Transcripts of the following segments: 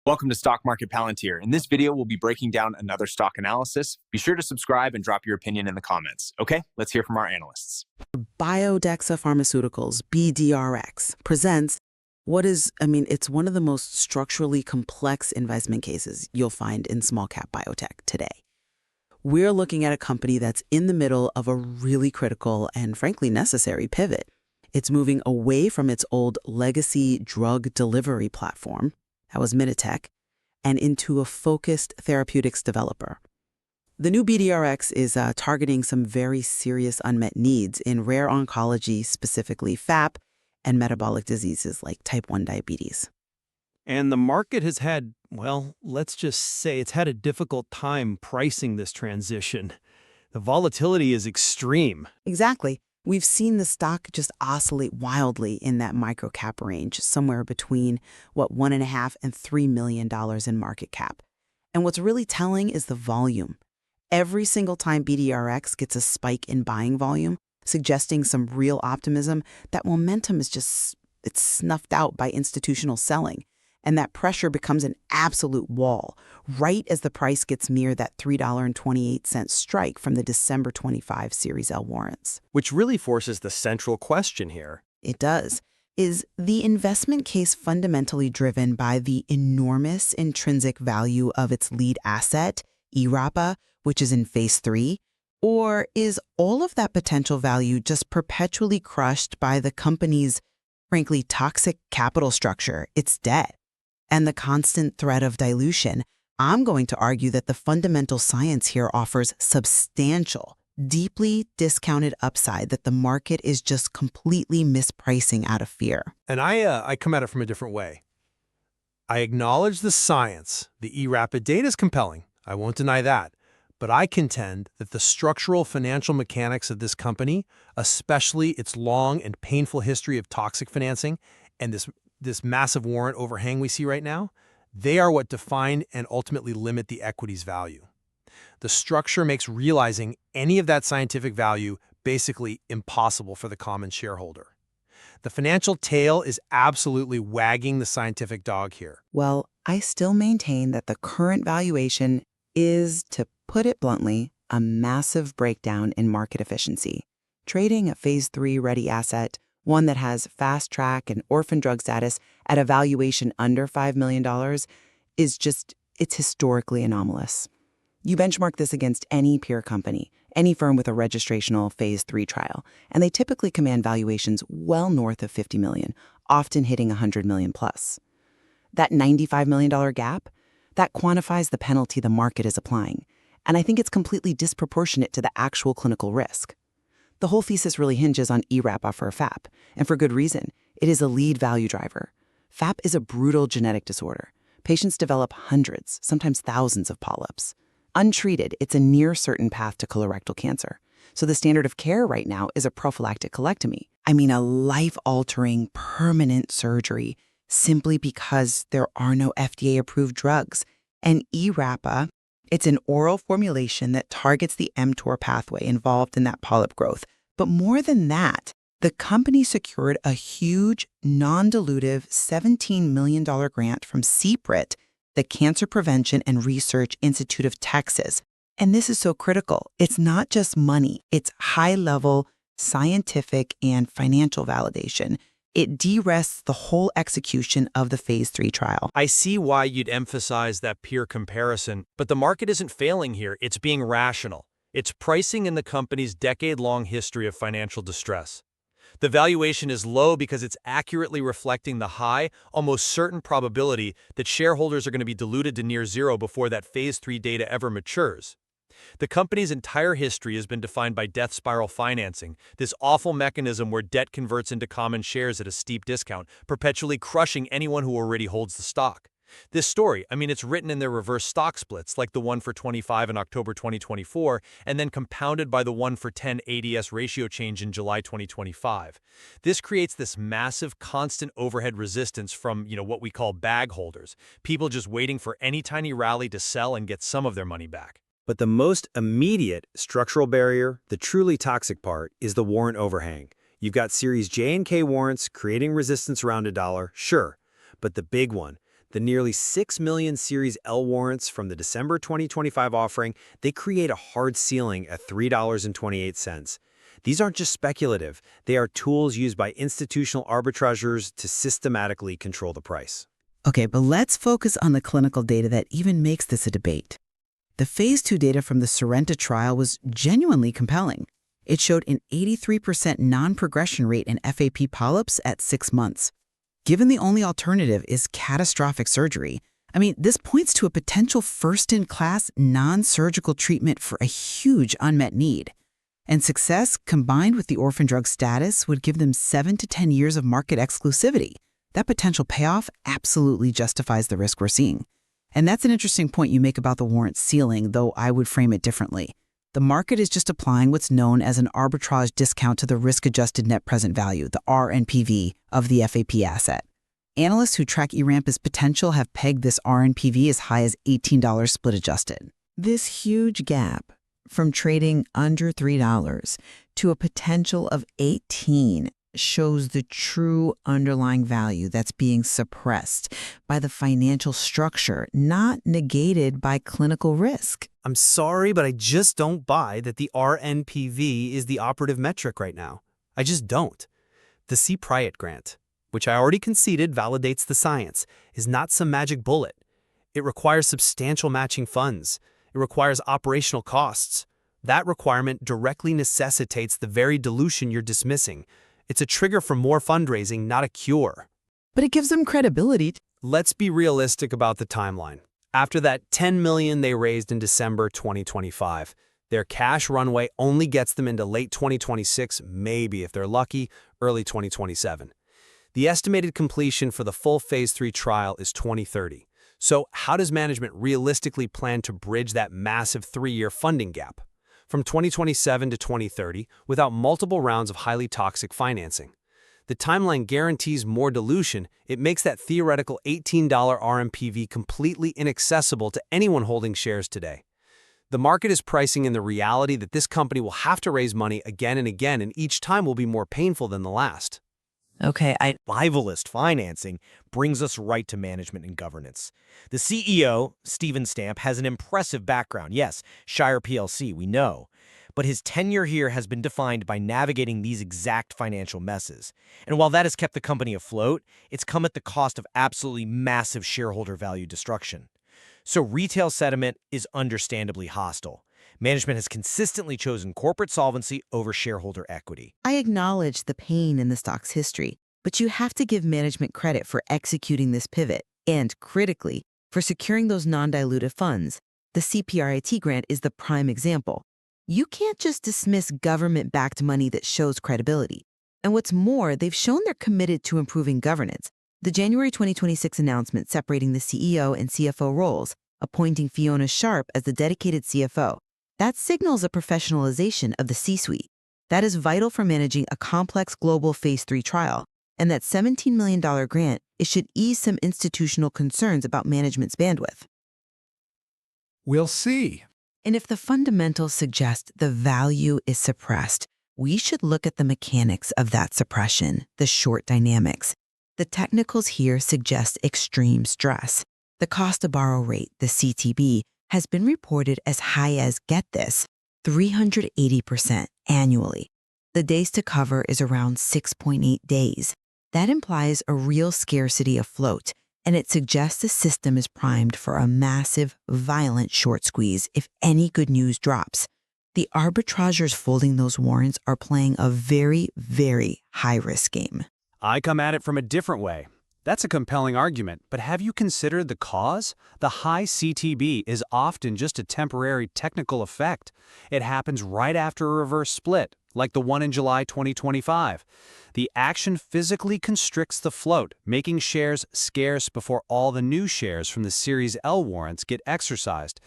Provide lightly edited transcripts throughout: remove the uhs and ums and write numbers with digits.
Welcome to Stock Market Palantir. In this video, we'll be breaking down another stock analysis. Be sure to subscribe and drop your opinion in the comments. Okay, let's hear from our analysts. Biodexa Pharmaceuticals, BDRX, presents it's one of the most structurally complex investment cases you'll find in small cap biotech today. We're looking at a company that's in the middle of a really critical and frankly necessary pivot. It's moving away from its old legacy drug delivery platform, that was Minitech, and into a focused therapeutics developer. The new BDRX is targeting some very serious unmet needs in rare oncology, specifically FAP, and metabolic diseases like type 1 diabetes. And the market has had, well, let's just say it's had a difficult time pricing this transition. The volatility is extreme. Exactly. We've seen the stock just oscillate wildly in that microcap range, somewhere between, $1.5 and $3 million in market cap. And what's really telling is the volume. Every single time BDRX gets a spike in buying volume, suggesting some real optimism, that momentum is it's snuffed out by institutional selling. And that pressure becomes an absolute wall, right as the price gets near that $3.28 strike from the December 25 Series L warrants. Which really forces the central question here. It does. Is the investment case fundamentally driven by the enormous intrinsic value of its lead asset, ERAPA, which is in phase 3? Or is all of that potential value just perpetually crushed by the company's, frankly, toxic capital structure, its debt, and the constant threat of dilution? I'm going to argue that the fundamental science here offers substantial, deeply discounted upside that the market is just completely mispricing out of fear. And I come at it from a different way. I acknowledge the science. The ERAPA data is compelling. I won't deny that. But I contend that the structural financial mechanics of this company, especially its long and painful history of toxic financing and this massive warrant overhang we see right now, they are what define and ultimately limit the equity's value. The structure makes realizing any of that scientific value basically impossible for the common shareholder. The financial tail is absolutely wagging the scientific dog here. Well, I still maintain that the current valuation is, to put it bluntly, a massive breakdown in market efficiency. Trading a phase 3 ready asset, one that has fast track and orphan drug status at a valuation under $5 million, it's historically anomalous. You benchmark this against any peer company, any firm with a registrational phase 3 trial, and they typically command valuations well north of $50 million, often hitting $100 million plus. That $95 million gap, that quantifies the penalty the market is applying, and I think it's completely disproportionate to the actual clinical risk. The whole thesis really hinges on ERAPA for FAP, and for good reason. It is a lead value driver. FAP is a brutal genetic disorder. Patients develop hundreds, sometimes thousands of polyps. Untreated, it's a near certain path to colorectal cancer. So the standard of care right now is a prophylactic colectomy. I mean, a life-altering, permanent surgery, simply because there are no FDA-approved drugs. And ERAPA, it's an oral formulation that targets the mTOR pathway involved in that polyp growth. But more than that, the company secured a huge, non-dilutive $17 million grant from CPRIT, the Cancer Prevention and Research Institute of Texas. And this is so critical. It's not just money. It's high-level scientific and financial validation. It de-risks the whole execution of the phase 3 trial. I see why you'd emphasize that peer comparison, but the market isn't failing here. It's being rational. It's pricing in the company's decade-long history of financial distress. The valuation is low because it's accurately reflecting the high, almost certain probability that shareholders are going to be diluted to near zero before that phase 3 data ever matures. The company's entire history has been defined by death spiral financing, this awful mechanism where debt converts into common shares at a steep discount, perpetually crushing anyone who already holds the stock. This story, it's written in their reverse stock splits, like the 1-for-25 in October 2024, and then compounded by the 1-for-10 ADS ratio change in July 2025. This creates this massive, constant overhead resistance from, what we call bag holders, people just waiting for any tiny rally to sell and get some of their money back. But the most immediate structural barrier, the truly toxic part, is the warrant overhang. You've got Series J and K warrants creating resistance around $1, sure, but the big one, The nearly 6 million Series L warrants from the December 2025 offering, they create a hard ceiling at $3.28. These aren't just speculative, they are tools used by institutional arbitrageurs to systematically control the price. Okay, but let's focus on the clinical data that even makes this a debate. The phase 2 data from the Sorrento trial was genuinely compelling. It showed an 83% non-progression rate in FAP polyps at 6 months. Given the only alternative is catastrophic surgery, this points to a potential first-in-class non-surgical treatment for a huge unmet need. And success, combined with the orphan drug status, would give them 7 to 10 years of market exclusivity. That potential payoff absolutely justifies the risk we're seeing. And that's an interesting point you make about the warrant ceiling, though I would frame it differently. The market is just applying what's known as an arbitrage discount to the risk-adjusted net present value, the RNPV, of the FAP asset. Analysts who track eRamp's potential have pegged this RNPV as high as $18 split adjusted. This huge gap from trading under $3 to a potential of $18 shows the true underlying value that's being suppressed by the financial structure, not negated by clinical risk. I'm sorry, but I just don't buy that the RNPV is the operative metric right now. I just don't. The C. Pryat grant, which I already conceded validates the science, is not some magic bullet. It requires substantial matching funds. It requires operational costs. That requirement directly necessitates the very dilution you're dismissing. It's a trigger for more fundraising, not a cure. But it gives them credibility. Let's be realistic about the timeline. After that $10 million they raised in December 2025, their cash runway only gets them into late 2026, maybe if they're lucky, early 2027. The estimated completion for the full Phase 3 trial is 2030. So how does management realistically plan to bridge that massive 3-year funding gap from 2027 to 2030 without multiple rounds of highly toxic financing? The timeline guarantees more dilution. It makes that theoretical $18 RMPV completely inaccessible to anyone holding shares today. The market is pricing in the reality that this company will have to raise money again and again, and each time will be more painful than the last. Okay, Survivalist financing brings us right to management and governance. The CEO, Stephen Stamp, has an impressive background. Yes, Shire PLC, we know. But his tenure here has been defined by navigating these exact financial messes. And while that has kept the company afloat, it's come at the cost of absolutely massive shareholder value destruction. So retail sentiment is understandably hostile. Management has consistently chosen corporate solvency over shareholder equity. I acknowledge the pain in the stock's history, but you have to give management credit for executing this pivot and, critically, for securing those non-dilutive funds. The CPRIT grant is the prime example. You can't just dismiss government-backed money that shows credibility. And what's more, they've shown they're committed to improving governance. The January 2026 announcement separating the CEO and CFO roles, appointing Fiona Sharp as the dedicated CFO, that signals a professionalization of the C-suite. That is vital for managing a complex global Phase 3 trial. And that $17 million grant, it should ease some institutional concerns about management's bandwidth. We'll see. And if the fundamentals suggest the value is suppressed, we should look at the mechanics of that suppression, the short dynamics. The technicals here suggest extreme stress. The cost to borrow rate, the CTB, has been reported as high as, get this, 380% annually. The days to cover is around 6.8 days. That implies a real scarcity afloat, and it suggests the system is primed for a massive, violent short squeeze if any good news drops. The arbitrageurs folding those warrants are playing a very, very high-risk game. I come at it from a different way. That's a compelling argument, but have you considered the cause? The high CTB is often just a temporary technical effect. It happens right after a reverse split, like the one in July 2025. The action physically constricts the float, making shares scarce before all the new shares from the Series L warrants get exercised.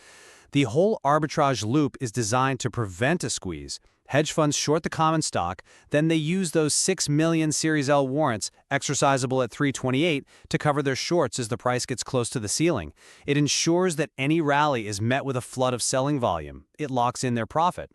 The whole arbitrage loop is designed to prevent a squeeze. Hedge funds short the common stock, then they use those 6 million Series L warrants, exercisable at $3.28, to cover their shorts as the price gets close to the ceiling. It ensures that any rally is met with a flood of selling volume. It locks in their profit.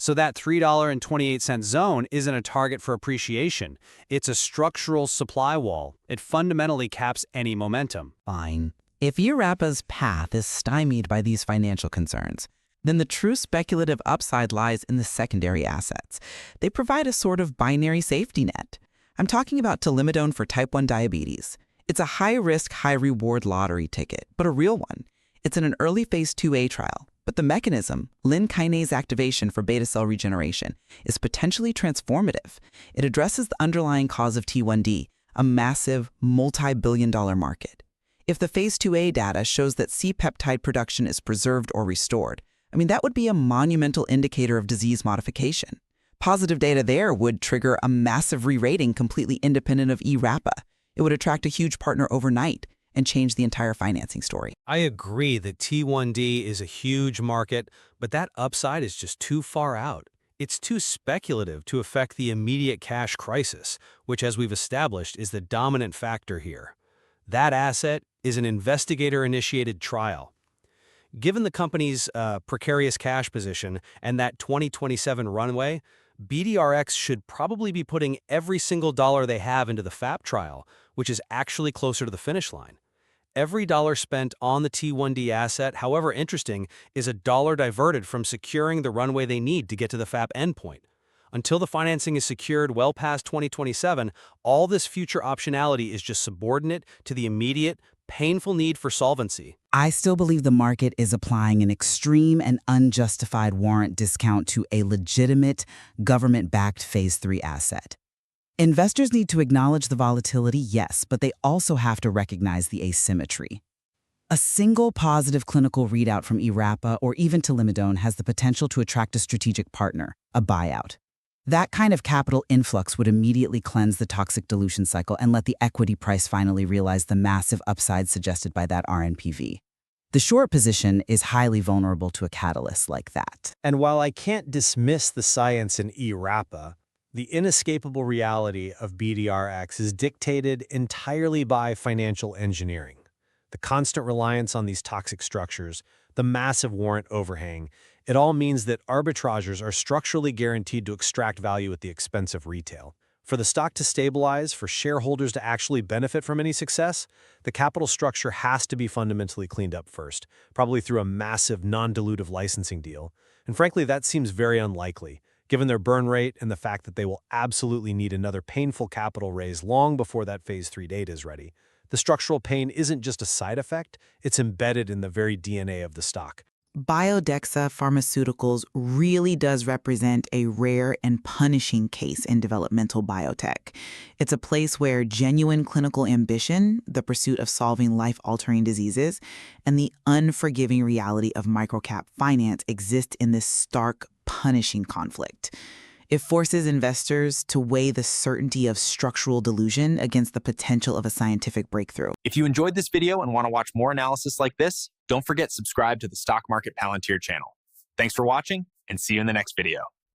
So that $3.28 zone isn't a target for appreciation. It's a structural supply wall. It fundamentally caps any momentum. Fine. If ERAPA's path is stymied by these financial concerns, then the true speculative upside lies in the secondary assets. They provide a sort of binary safety net. I'm talking about telimidone for type 1 diabetes. It's a high-risk, high-reward lottery ticket, but a real one. It's in an early phase 2A trial, but the mechanism, Lin kinase activation for beta cell regeneration, is potentially transformative. It addresses the underlying cause of T1D, a massive, multi-billion-dollar market. If the phase 2A data shows that C-peptide production is preserved or restored, that would be a monumental indicator of disease modification. Positive data there would trigger a massive re-rating completely independent of ERAPA. It would attract a huge partner overnight and change the entire financing story. I agree that T1D is a huge market, but that upside is just too far out. It's too speculative to affect the immediate cash crisis, which, as we've established, is the dominant factor here. That asset is an investigator-initiated trial. Given the company's precarious cash position and that 2027 runway, BDRX should probably be putting every single dollar they have into the FAP trial, which is actually closer to the finish line. Every dollar spent on the T1D asset, however interesting, is a dollar diverted from securing the runway they need to get to the FAP endpoint. Until the financing is secured well past 2027, all this future optionality is just subordinate to the immediate, painful need for solvency. I still believe the market is applying an extreme and unjustified warrant discount to a legitimate, government-backed phase 3 asset. Investors need to acknowledge the volatility, yes, but they also have to recognize the asymmetry. A single positive clinical readout from ERAPA or even telimidone has the potential to attract a strategic partner, a buyout. That kind of capital influx would immediately cleanse the toxic dilution cycle and let the equity price finally realize the massive upside suggested by that RNPV. The short position is highly vulnerable to a catalyst like that. And while I can't dismiss the science in ERAPA, the inescapable reality of BDRX is dictated entirely by financial engineering. The constant reliance on these toxic structures, the massive warrant overhang, it all means that arbitrageurs are structurally guaranteed to extract value at the expense of retail. For the stock to stabilize, for shareholders to actually benefit from any success, the capital structure has to be fundamentally cleaned up first, probably through a massive non-dilutive licensing deal. And frankly, that seems very unlikely, given their burn rate and the fact that they will absolutely need another painful capital raise long before that phase 3 data is ready. The structural pain isn't just a side effect, it's embedded in the very DNA of the stock. Biodexa Pharmaceuticals really does represent a rare and punishing case in developmental biotech. It's a place where genuine clinical ambition, the pursuit of solving life-altering diseases, and the unforgiving reality of microcap finance exist in this stark, punishing conflict. It forces investors to weigh the certainty of structural delusion against the potential of a scientific breakthrough. If you enjoyed this video and want to watch more analysis like this, don't forget to subscribe to the Stock Market Palantir channel. Thanks for watching, and see you in the next video.